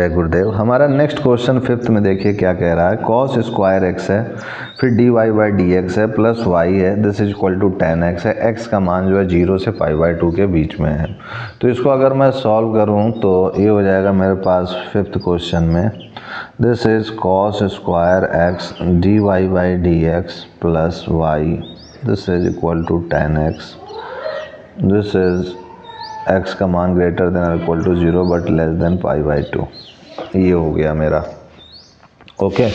जय गुरुदेव। हमारा next question fifth में देखिए क्या कह रहा है। कॉस स्क्वायर एक्स है, फिर d y by d x है, प्लस वाई है, this is equal to ten x है। एक्स का मान जो है 0 से π/2 के बीच में है। तो इसको अगर मैं सॉल्व करूं तो ये हो जाएगा मेरे पास फिफ्थ क्वेश्चन में, this is cos square x d y by d x plus y, this is equal to ten x, this is x का मान ग्रेटर देन और equal to 0 but less than π/2। ये हो गया मेरा। ओके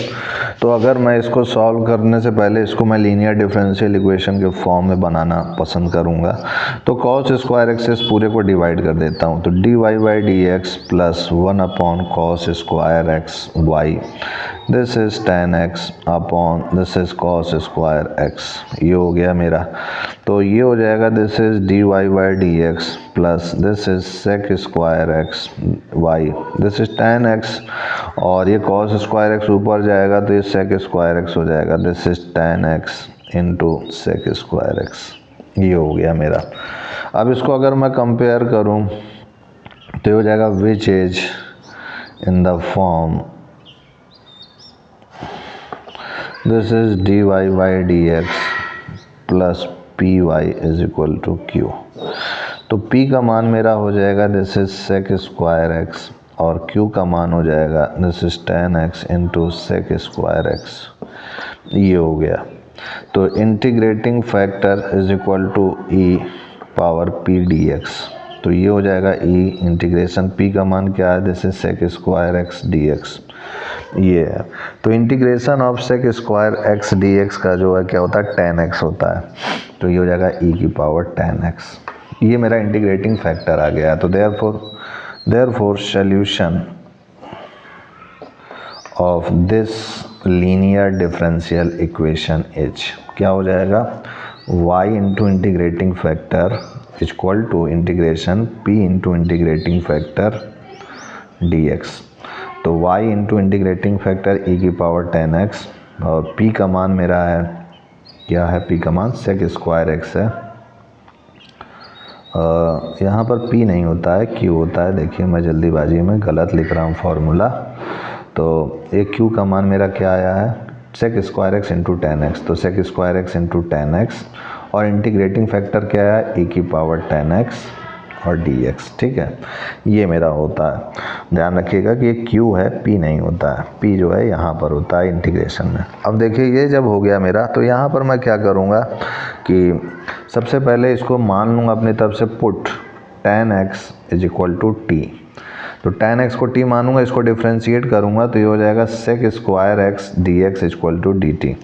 तो अगर मैं इसको सॉल्व करने से पहले इसको मैं लीनियर डिफरेंशियल इक्वेशन के फॉर्म में बनाना पसंद करूँगा। तो कॉस स्क्वायर एक्स इस पूरे को डिवाइड कर देता हूँ, तो d y by d x plus 1 upon cos square x y, this is ten x upon this is cos square x. ये हो गया मेरा। तो ये हो जाएगा this is d y by d x plus this is sec square x y, this is ten x, और ये कॉस स्क्वायर एक्स ऊपर जाएगा तो ये सेक स्क्वायर एक्स हो जाएगा, this is ten x into sec square x. ये हो गया मेरा। अब इसको अगर मैं कंपेयर करूं तो ये हो जाएगा which is in the form this is d y by d x plus p y is equal to q. तो p का मान मेरा हो जाएगा this is sec square x और q का मान हो जाएगा this is ten x into sec square x. ये हो गया। तो integrating factor is equal to e power p dx। तो ये हो जाएगा e इंटीग्रेशन p का मान क्या है, this is sec square x dx। ये है। तो integration of sec square x dx का जो है क्या होता है, टेन एक्स होता है। तो ये हो जाएगा e की पावर टेन एक्स। ये मेरा इंटीग्रेटिंग फैक्टर आ गया। तो therefore solution of this linear differential equation is क्या हो जाएगा, y into integrating factor is equal to integration p into integrating factor dx। तो y into integrating factor e की पावर टेन एक्स और p का मान मेरा है क्या है, p का मान सेक स्क्वायर एक्स है। यहाँ पर p नहीं होता है, q होता है। देखिए मैं जल्दीबाजी में गलत लिख रहा हूँ फार्मूला। तो एक q का मान मेरा क्या आया है, sec square x into tan x. तो sec square x into tan x और इंटीग्रेटिंग फैक्टर क्या है, e की पावर टेन एक्स और dx। ठीक है, ये मेरा होता है। ध्यान रखिएगा कि ये q है, p नहीं होता है। p जो है यहाँ पर होता है इंटीग्रेशन में। अब देखिए ये जब हो गया मेरा, तो यहाँ पर मैं क्या करूँगा कि सबसे पहले इसको मान लूँगा अपनी तरफ से put ten x is equal to t. तो टेन एक्स को t मानूंगा, इसको डिफ्रेंशिएट करूँगा तो ये हो जाएगा sec square x d x equal to d t.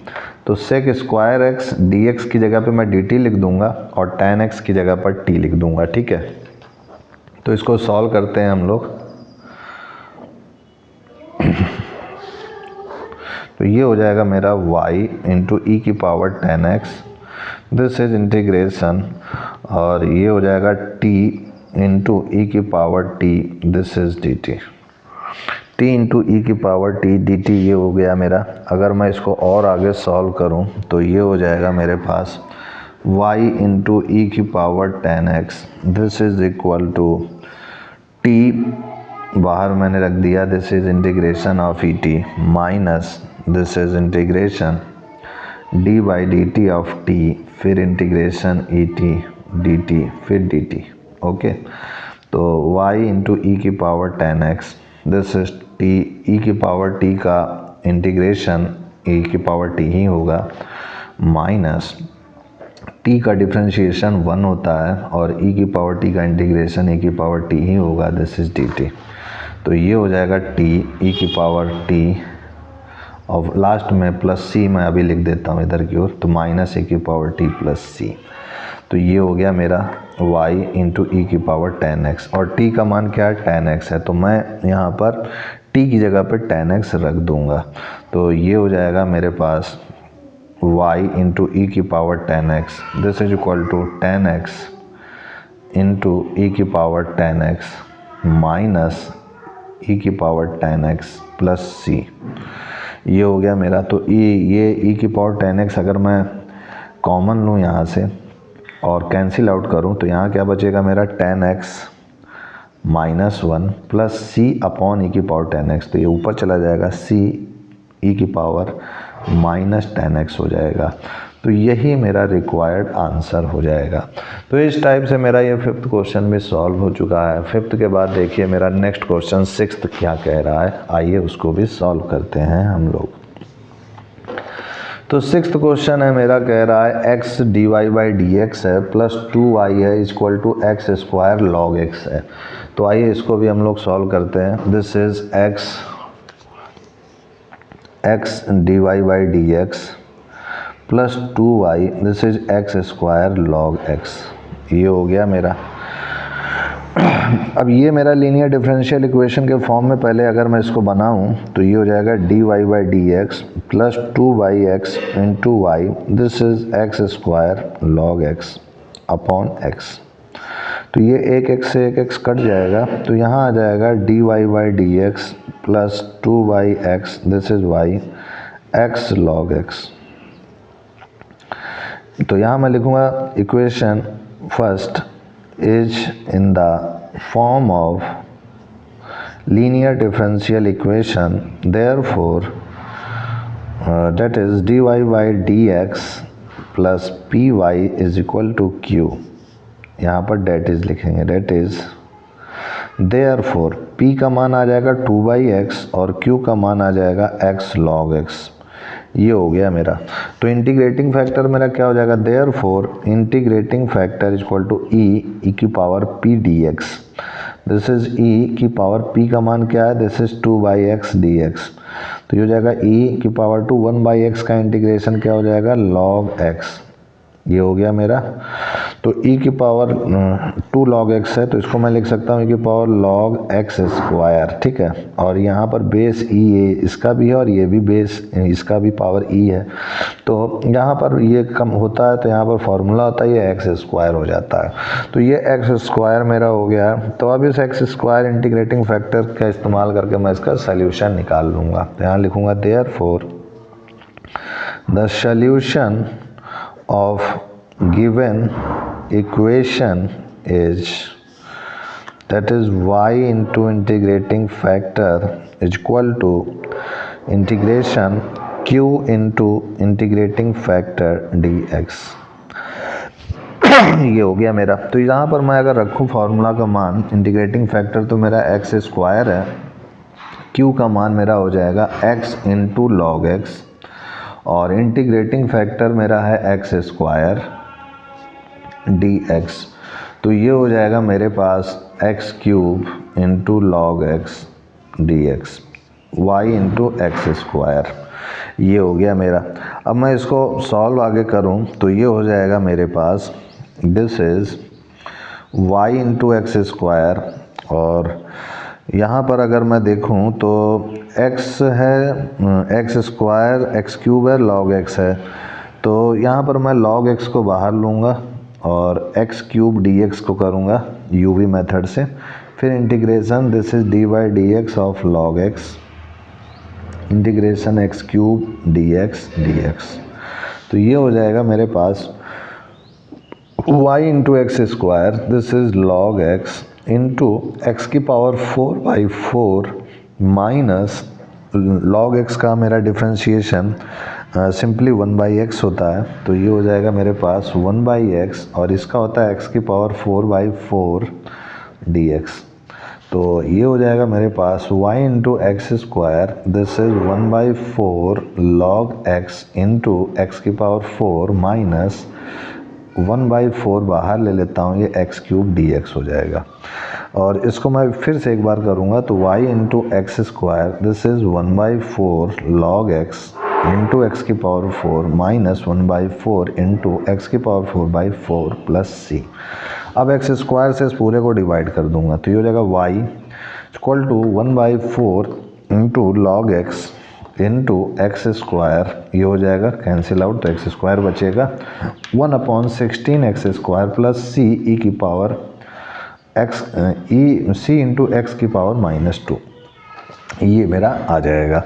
तो sec square x d x की जगह पे मैं डी टी लिख दूंगा और टेन एक्स की जगह पर t लिख दूंगा। ठीक है, तो इसको सॉल्व करते हैं हम लोग। तो ये हो जाएगा मेरा y इंटू ई की power ten x, this is integration, और ये हो जाएगा t इंटू ई की power t, this is d t. t into e की पावर t डी टी ये हो गया मेरा। अगर मैं इसको और आगे सॉल्व करूं तो ये हो जाएगा मेरे पास y इंटू ई की power ten x, this is equal to t बाहर मैंने रख दिया, this is integration of e t minus this is integration d by d t of t, फिर integration e t d t फिर d t. Okay, तो y into e की power ten x, this is t e की power t का integration e की power t ही होगा minus t का डिफ्रेंशिएशन 1 होता है और e की पावर t का इंटीग्रेशन e की पावर t ही होगा, दिस इज dt। तो ये हो जाएगा t e की पावर t और लास्ट में प्लस c मैं अभी लिख देता हूँ इधर की ओर, तो माइनस e की पावर t प्लस c। तो ये हो गया मेरा y इंटू ई की पावर टेन एक्स और t का मान क्या है, टेन एक्स है। तो मैं यहाँ पर t की जगह पर टेन एक्स रख दूँगा। तो ये हो जाएगा मेरे पास y इंटू ई की power ten x, this is equal to ten x into e की power ten x minus e की power ten x plus c. ये हो गया मेरा। तो ये ई की पावर टेन एक्स अगर मैं कॉमन लूँ यहाँ से और कैंसिल आउट करूँ तो यहाँ क्या बचेगा मेरा, ten x -1 plus c upon ई की पावर 10x, तो ये ऊपर चला जाएगा, सी ई की पावर -10x हो जाएगा। तो यही मेरा रिक्वायर्ड आंसर हो जाएगा। तो इस टाइप से मेरा ये 5th क्वेश्चन भी सॉल्व हो चुका है। 5th के बाद देखिए मेरा नेक्स्ट क्वेश्चन 6th क्या कह रहा है, आइए उसको भी सॉल्व करते हैं हम लोग। तो 6th क्वेश्चन है मेरा, कह रहा है x dy/dx है प्लस 2y है equal to x square log x है। तो आइए इसको भी हम लोग सॉल्व करते हैं। This is x dy/dx plus 2y, this is x square log x। ये हो गया मेरा। अब ये मेरा लीनियर डिफरेंशियल इक्वेशन के फॉर्म में पहले अगर मैं इसको बनाऊं तो ये हो जाएगा dy/dx plus 2x into y, this is x square log x upon x। तो ये एक x से एक x कट जाएगा, तो यहाँ आ जाएगा dy/dx plus 2yx, this is y x log x। तो यहाँ मैं लिखूँगा equation first is in the form of linear differential equation, therefore that is dy/dx plus py is equal to q। यहाँ पर that is लिखेंगे, that is therefore p का मान आ जाएगा 2/x और q का मान आ जाएगा x log x। ये हो गया मेरा। तो इंटीग्रेटिंग फैक्टर मेरा क्या हो जाएगा, therefore integrating factor equal to e की power p dx। This is e की पावर p का मान क्या है, दिस इज 2/x dx। तो ये हो जाएगा e की पावर 1/x का इंटीग्रेशन क्या हो जाएगा, log x। ये हो गया मेरा। तो e की पावर 2 log x है, तो इसको मैं लिख सकता हूँ e की पावर log x स्क्वायर, ठीक है। और यहाँ पर बेस e है, इसका भी है और ये भी बेस, इसका भी पावर e है। तो यहाँ पर ये कम होता है तो यहाँ पर फॉर्मूला होता है, ये x स्क्वायर हो जाता है। तो ये x स्क्वायर मेरा हो गया। तो अब इस x स्क्वायर इंटीग्रेटिंग फैक्टर का इस्तेमाल करके मैं इसका सोल्यूशन निकाल लूँगा। तो यहाँ लिखूँगा therefore the solution of given equation is, that is y into integrating factor is equal to integration q into integrating factor dx। ये हो गया मेरा। तो यहाँ पर मैं अगर रखूँ फार्मूला का मान इंटीग्रेटिंग फैक्टर, तो मेरा x स्क्वायर है, q का मान मेरा हो जाएगा x इंटू लॉग x और इंटीग्रेटिंग फैक्टर मेरा है x स्क्वायर dx। तो ये हो जाएगा मेरे पास x cube into log x dx, y into x square. ये हो गया मेरा। अब मैं इसको सॉल्व आगे करूं तो ये हो जाएगा मेरे पास, this is y into x square, और यहाँ पर अगर मैं देखूँ तो x है, x स्क्वायर x क्यूब है, log x है। तो यहाँ पर मैं log x को बाहर लूँगा और x क्यूब dx को करूँगा uv मेथड से, फिर integration this is dy/dx of log x, integration x cube dx। तो ये हो जाएगा मेरे पास y into x square, this is log x into x की पावर 4/4 माइनस log x का मेरा डिफ्रेंशिएशन सिंपली 1/x होता है। तो ये हो जाएगा मेरे पास 1/x और इसका होता है x की पावर 4/4 dx। तो ये हो जाएगा मेरे पास y into x square, this is 1/4 log x into x की पावर 4 माइनस 1/4 बाहर ले लेता हूँ, ये x क्यूब dx हो जाएगा। और इसको मैं फिर से एक बार करूँगा तो y into x square, this is 1/4 log x into x की पावर 4 माइनस 1/4 इंटू एक्स की पावर 4/4 प्लस c। अब एक्स स्क्वायर से इस पूरे को डिवाइड कर दूंगा, तो ये हो जाएगा y equal to 1/4 into log x into x square. ये हो जाएगा कैंसिल आउट, तो एक्स स्क्वायर बचेगा 1/16 x square plus c e की power x e c into x की पावर -2। ये मेरा आ जाएगा।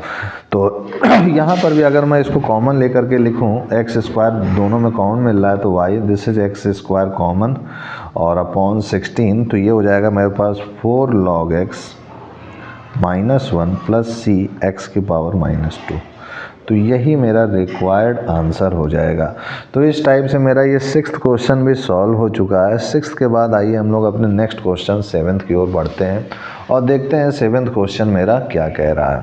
तो यहाँ पर भी अगर मैं इसको कॉमन लेकर के लिखूँ, एक्स स्क्वायर दोनों में कॉमन मिल रहा है तो Y this is x square common और अपॉन 16, तो ये हो जाएगा मेरे पास 4 log x -1 प्लस सी एक्स की पावर -2। तो यही मेरा रिक्वायर्ड आंसर हो जाएगा। तो इस टाइप से मेरा ये 6th क्वेश्चन भी सॉल्व हो चुका है। 6th के बाद आइए हम लोग अपने नेक्स्ट क्वेश्चन 7th की ओर बढ़ते हैं और देखते हैं 7th क्वेश्चन मेरा क्या कह रहा है।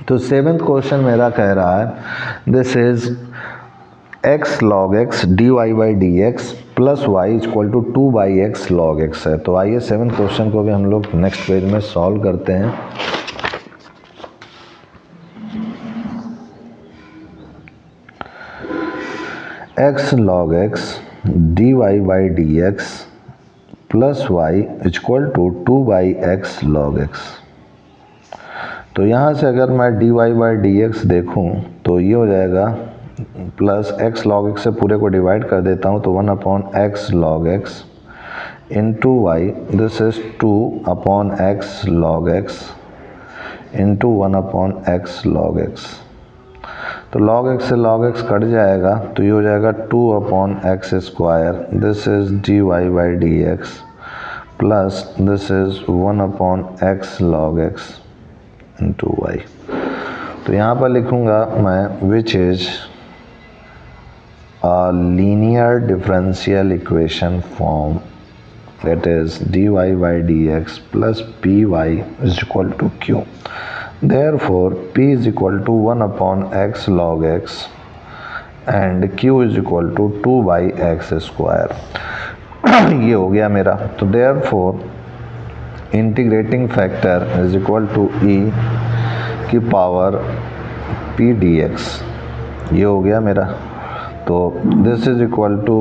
तो 7th क्वेश्चन मेरा कह रहा है this is x log x dy by d x plus y equal to 2/x log x है। तो आइए 7th क्वेश्चन को भी हम लोग नेक्स्ट पेज में सॉल्व करते हैं। x log x dy by d x plus y equal to 2/x log x। तो यहाँ से अगर मैं dy बाई डी एक्स देखूँ तो ये हो जाएगा प्लस x log x से पूरे को डिवाइड कर देता हूँ तो 1/x log x into y this is 2/x log x into 1/x log x। तो log x से log x कट जाएगा तो ये हो जाएगा 2/x square this is dy by d x plus this is 1/x log x into y. तो यहाँ पर लिखूँगा मैं which is a linear differential equation form, that is dy by dx plus py is equal to q. Therefore p is equal to 1/x log x and q is equal to 2/x square। ये हो गया मेरा। तो therefore integrating factor is equal to e की power p dx। ये हो गया मेरा। तो this is equal to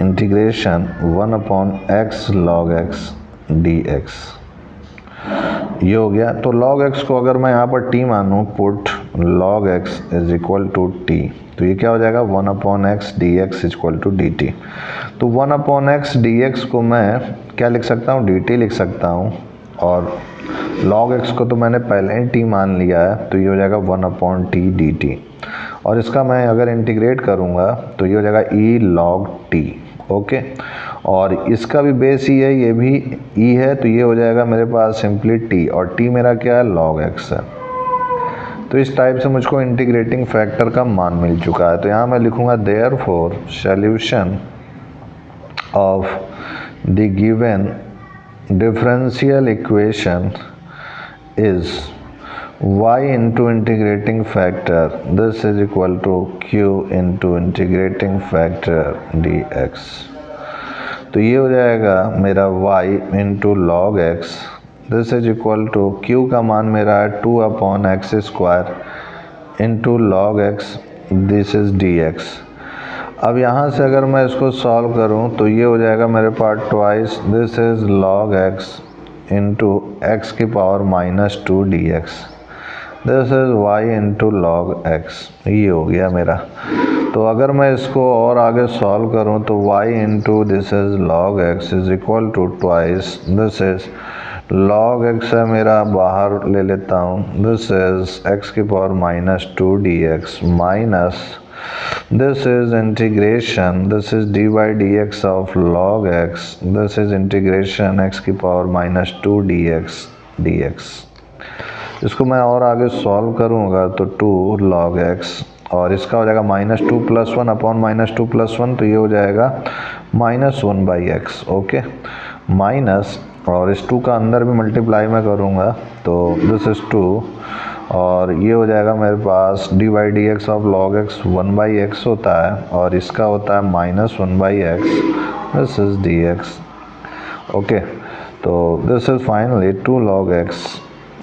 integration 1/x log x dx। ये हो गया। तो log x को अगर मैं यहाँ पर t मानूँ, put log x is equal to t, तो ये क्या हो जाएगा 1/x dx equal to dt। तो 1/x dx को मैं क्या लिख सकता हूँ, dt लिख सकता हूँ और log x को तो मैंने पहले ही t मान लिया है तो ये हो जाएगा 1/t dt। और इसका मैं अगर इंटीग्रेट करूँगा तो ये हो जाएगा e log t। ओके, और इसका भी बेस ही है, ये भी e है, तो ये हो जाएगा मेरे पास सिंपली t और t मेरा क्या है log x है। तो इस टाइप से मुझको इंटीग्रेटिंग फैक्टर का मान मिल चुका है। तो यहाँ मैं लिखूँगा therefore solution of the given differential equation is y into integrating factor this is equal to q into integrating factor dx। तो ये हो जाएगा मेरा y into log x this is equal to q का मान मेरा है 2/x square into log x this is dx। अब यहाँ से अगर मैं इसको सॉल्व करूँ तो ये हो जाएगा मेरे पास twice this is log x into x की power -2 dx this is y into log x। ये हो गया मेरा। तो अगर मैं इसको और आगे सॉल्व करूं तो y into this is log x is equal to twice this is log x है मेरा, बाहर ले लेता हूं, दिस इज x की पावर -2 dx माइनस this is integration this is dy by dx of log x this is integration x की power -2 dx। इसको मैं और आगे सॉल्व करूँगा तो 2 log x और इसका हो जाएगा -2 + 1 अपॉन -2 + 1 तो ये हो जाएगा -1/x। ओके, माइनस और इस 2 का अंदर भी मल्टीप्लाई मैं करूँगा तो दिस इज 2 और ये हो जाएगा मेरे पास d by d x of log x 1/x होता है और इसका होता है -1/x this is d x. Okay, तो this is finally 2 log x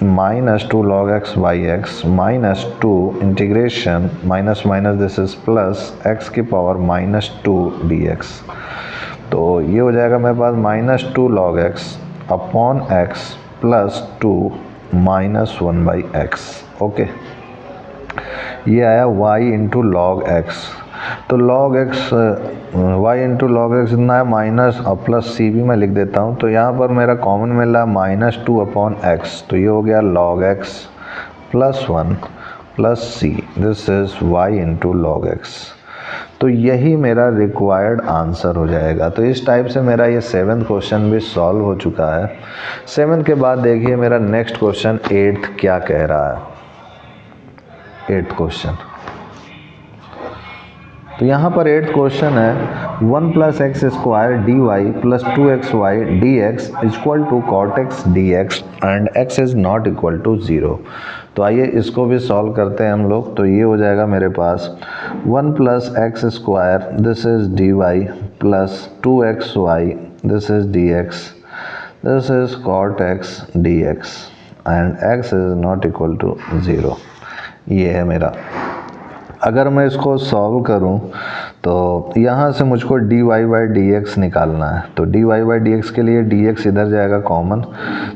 -2 log x by x -2 integration minus minus this is plus x की पावर -2 dx। तो ये हो जाएगा मेरे पास -2 log x upon x plus 2 -1/x। Okay, ये आया y इंटू लॉग x। तो log x y into log x इतना है माइनस और प्लस सी भी मैं लिख देता हूँ। तो यहाँ पर मेरा कॉमन मिल रहा है -2/x, तो ये हो गया log x plus 1 plus c, this is y into log x. तो यही मेरा रिक्वायर्ड आंसर हो जाएगा। तो इस टाइप से मेरा ये 7th क्वेश्चन भी सॉल्व हो चुका है। 7 के बाद देखिए मेरा नेक्स्ट क्वेश्चन 8th क्या कह रहा है। 8th क्वेश्चन, तो यहाँ पर 8th क्वेश्चन है 1 plus x square d y plus 2xy dx equal to cot x dx and x is not equal to 0। तो आइए इसको भी सॉल्व करते हैं हम लोग। तो ये हो जाएगा मेरे पास 1 plus x square this is d y plus 2xy this is dx this is cot x dx and x is not equal to 0। ये है मेरा। अगर मैं इसको सॉल्व करूं तो यहाँ से मुझको dy बाई dx निकालना है। तो dy बाई dx के लिए dx इधर जाएगा कॉमन,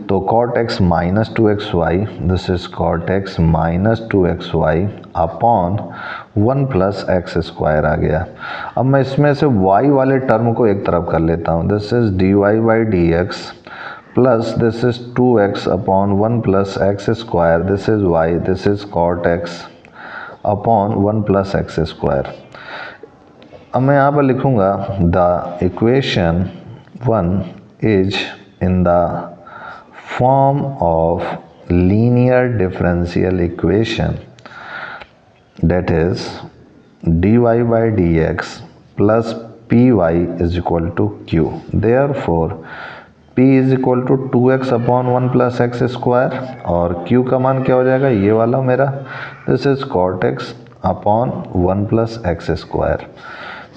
तो cot x minus 2xy this is cot x minus 2xy upon 1 plus x square आ गया। अब मैं इसमें से y वाले टर्म को एक तरफ कर लेता हूँ, this is dy by dx plus this is 2x upon 1 plus x square this is y this is cot x upon 1 plus x square. अब मैं यहाँ पर लिखूँगा the equation 1 is in the form of linear differential equation that is dy by dx plus py is equal to q. Therefore p is equal to 2x upon 1 plus x square और q का मान क्या हो जाएगा, ये वाला मेरा this is cot x upon 1 plus x square।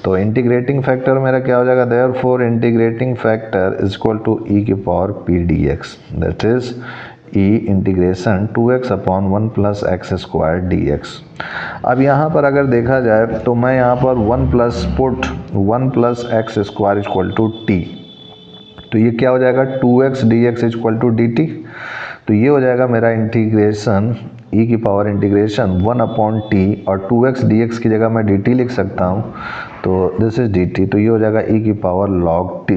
तो इंटीग्रेटिंग फैक्टर मेरा क्या हो जाएगा, therefore integrating factor is equal to e की power p dx that is e integration 2x upon 1 plus x square dx। अब यहाँ पर अगर देखा जाए तो मैं यहाँ पर 1 plus put 1 plus x square equal to t, तो ये क्या हो जाएगा 2x dx equal to dt। तो ये हो जाएगा मेरा इंटीग्रेशन e की पावर इंटीग्रेशन 1 अपॉन टी और 2x dx की जगह मैं dt लिख सकता हूँ, तो दिस इज dt। तो ये हो जाएगा e की पावर log t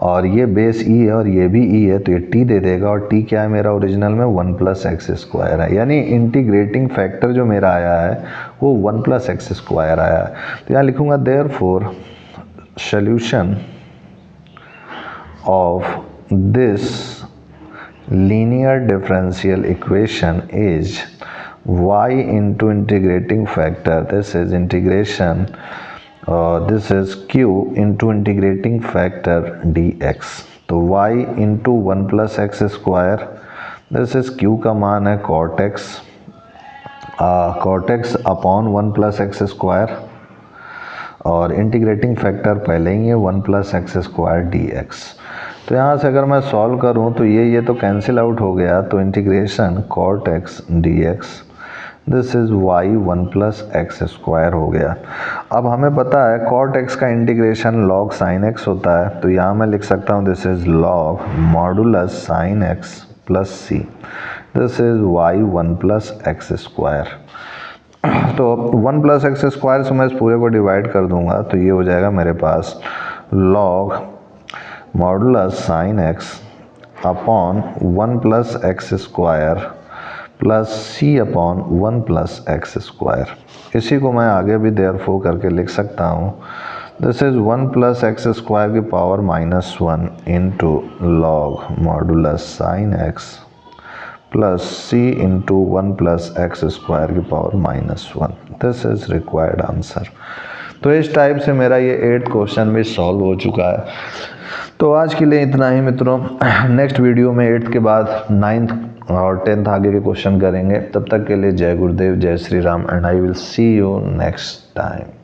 और ये बेस e है और ये भी e है, तो ये t दे देगा और t क्या है मेरा ओरिजिनल में 1 प्लस एक्स स्क्वायर है, यानी इंटीग्रेटिंग फैक्टर जो मेरा आया है वो 1 प्लस एक्स स्क्वायर आया है। तो यहाँ लिखूँगा therefore solution of this linear differential equation is y into integrating factor this is integration this is q into integrating factor dx। तो y into 1 plus x square this is q का मान है cot x upon 1 plus x square और integrating factor पहले ही है 1 plus x square dx। तो यहाँ से अगर मैं सॉल्व करूँ तो ये तो कैंसिल आउट हो गया, तो integration cot x dx this is y 1 plus x square हो गया। अब हमें पता है cot x का इंटीग्रेशन log sin x होता है, तो यहाँ मैं लिख सकता हूँ this is log modulus sin x plus c this is y 1 plus x square. तो 1 प्लस एक्स स्क्वायर से मैं इस पूरे को डिवाइड कर दूंगा, तो ये हो जाएगा मेरे पास log modulus sine x upon 1 plus x square plus c upon 1 plus x square. इसी को मैं आगे भी देयरफॉर करके लिख सकता हूँ, this is 1 plus x square की power -1 into log modulus sine x plus c into 1 plus x square की power -1, this is required answer. तो इस टाइप से मेरा ये 8th क्वेश्चन भी सॉल्व हो चुका है। तो आज के लिए इतना ही मित्रों, नेक्स्ट वीडियो में 8th के बाद 9th और 10th आगे के क्वेश्चन करेंगे। तब तक के लिए जय गुरुदेव, जय Shri Ram and I will see you next time.